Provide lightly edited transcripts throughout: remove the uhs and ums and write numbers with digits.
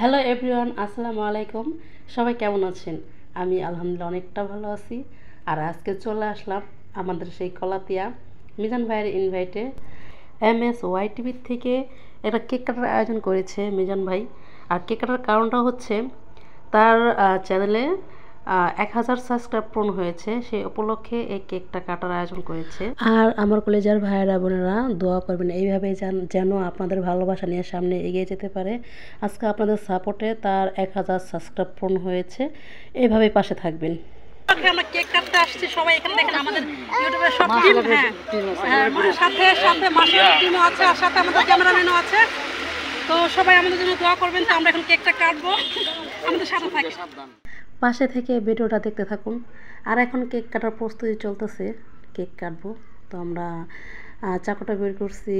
Hello everyone, আসসালামু আলাইকুম। সবাই কেমন আছেন? আমি আলহামদুলিল্লাহ অনেকটা ভালো আছি। আর আজকে চলে আসলাম আমাদের সেই কলাতিয়া মিজান ভাইয়ের ইনভাইটে। MSY TV থেকে একটা কেক কাটার আয়োজন করেছে মিজান ভাই। আর কেক কাটার কারণটা হচ্ছে তার চ্যানেলে 1000 সাবস্ক্রাইব পূর্ণ হয়েছে, সেই উপলক্ষে এই কেকটা কাটার আয়োজন করেছে। আর আমার কলেজের ভাইয়েরা বোনেরা দোয়া করবেন এইভাবে যেন আপনাদের ভালোবাসা নিয়ে সামনে এগিয়ে যেতে পারে। আজকে আপনাদের সাপোর্টে তার 1000 সাবস্ক্রাইব পূর্ণ হয়েছে, এইভাবেই পাশে থাকবেন। আমরা কেক কাটতে আসছি, সবাই এখানে দেখেন আমাদের ইউটিউবের সব টিম, সাথে সাথে মাসির টিমও আছে, আর সাথে আমাদের ক্যামেরাম্যানও আছে। তো সবাই আমাদের জন্য দোয়া করবেন। তো আমরা এখন কেকটা কাটবো, আমাদের সাথে থাকি, পাশে থেকে ভিডিওটা দেখতে থাকুন। আর এখন কেক কাটার প্রস্তুতি চলতেছে, কেক কাটবো। তো আমরা চাকুটা বের করছি,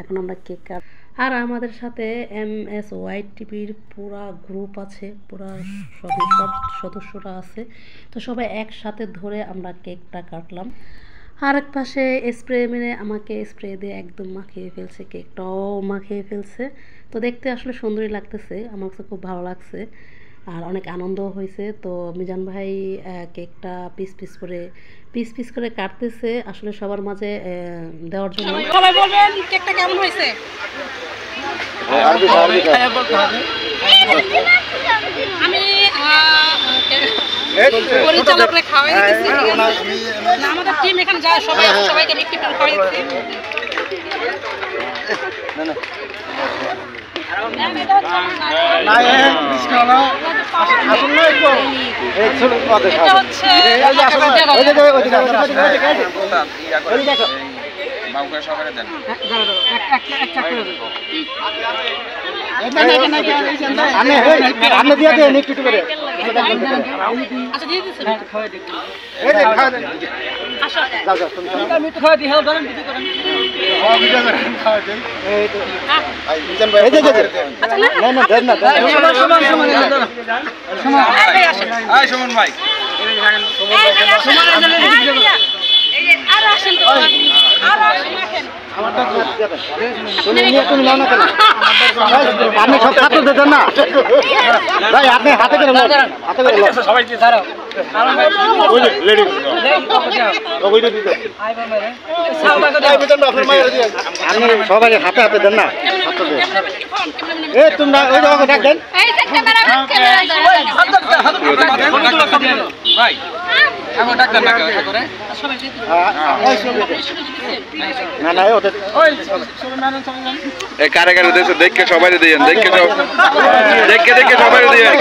এখন আমরা কেক কাট। আর আমাদের সাথে MSY TV পুরা গ্রুপ আছে, পুরা সব সদস্যরা আছে। তো সবাই একসাথে ধরে আমরা কেকটা কাটলাম। আর এক পাশে স্প্রে মেরে আমাকে স্প্রে দিয়ে একদম মাখিয়ে ফেলছে, কেকটাও মাখিয়ে ফেলছে। তো দেখতে আসলে সুন্দরই লাগতেছে, আমার কাছে খুব ভালো লাগছে আর অনেক আনন্দও হয়েছে। তো মিজান ভাই কেকটা পিস পিস করে কাটতেছে, আসলে সবার মাঝে দেওয়ার জন্য। সবাই বলবেন কেকটা কেমন হয়েছে। আমি পরিচালকরা খাওয়াই দিতেছি, আমাদের টিম এখানে যায়, সবাইকে মিষ্টি খাওয়াই দিচ্ছি। সবাই হাতে হাতে দেন না, তোমরা ওই জায়গায় ডাক দেন। কারে কারে দেশে দেখে সবাই দিয়েন, দেখে সবাই দিয়েন,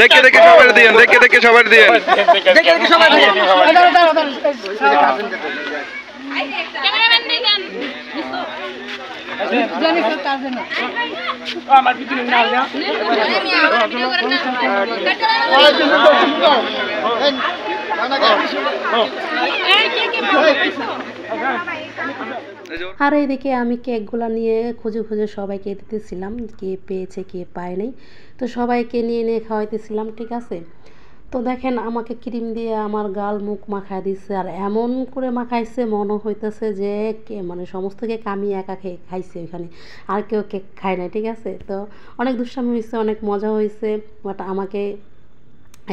দেখে সবাই দিয়েন, দেখে সবাই দিয়েন। আমার পিছনে না আর এইদিকে আমি কেকগুলো নিয়ে খুঁজে সবাইকে দিতেছিলাম, কে পেয়েছে কে পায় নাই। তো সবাইকে নিয়ে খাওয়াইতেছিলাম, ঠিক আছে। তো দেখেন আমাকে ক্রিম দিয়ে আমার গাল মুখ মাখায় দিচ্ছে, আর এমন করে মাখাইছে মনে হইতেছে যে মানে সমস্ত কেক আমি একা খাইছি ওইখানে, আর কেউ কেক খায় না, ঠিক আছে। তো অনেক দুষ্টামি হয়েছে, অনেক মজা হয়েছে। বাট আমাকে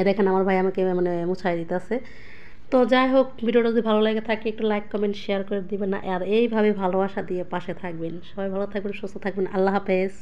দেখেন আমার ভাই আমাকে মানে মুছাই দিতেছে। তো যাই হোক, ভিডিওটা যদি ভালো লাগে থাকে একটু লাইক কমেন্ট শেয়ার করে দিবেন, আর এইভাবে ভালোবাসা দিয়ে পাশে থাকবেন। সবাই ভালো থাকবেন, সুস্থ থাকবেন। আল্লাহ হাফেজ।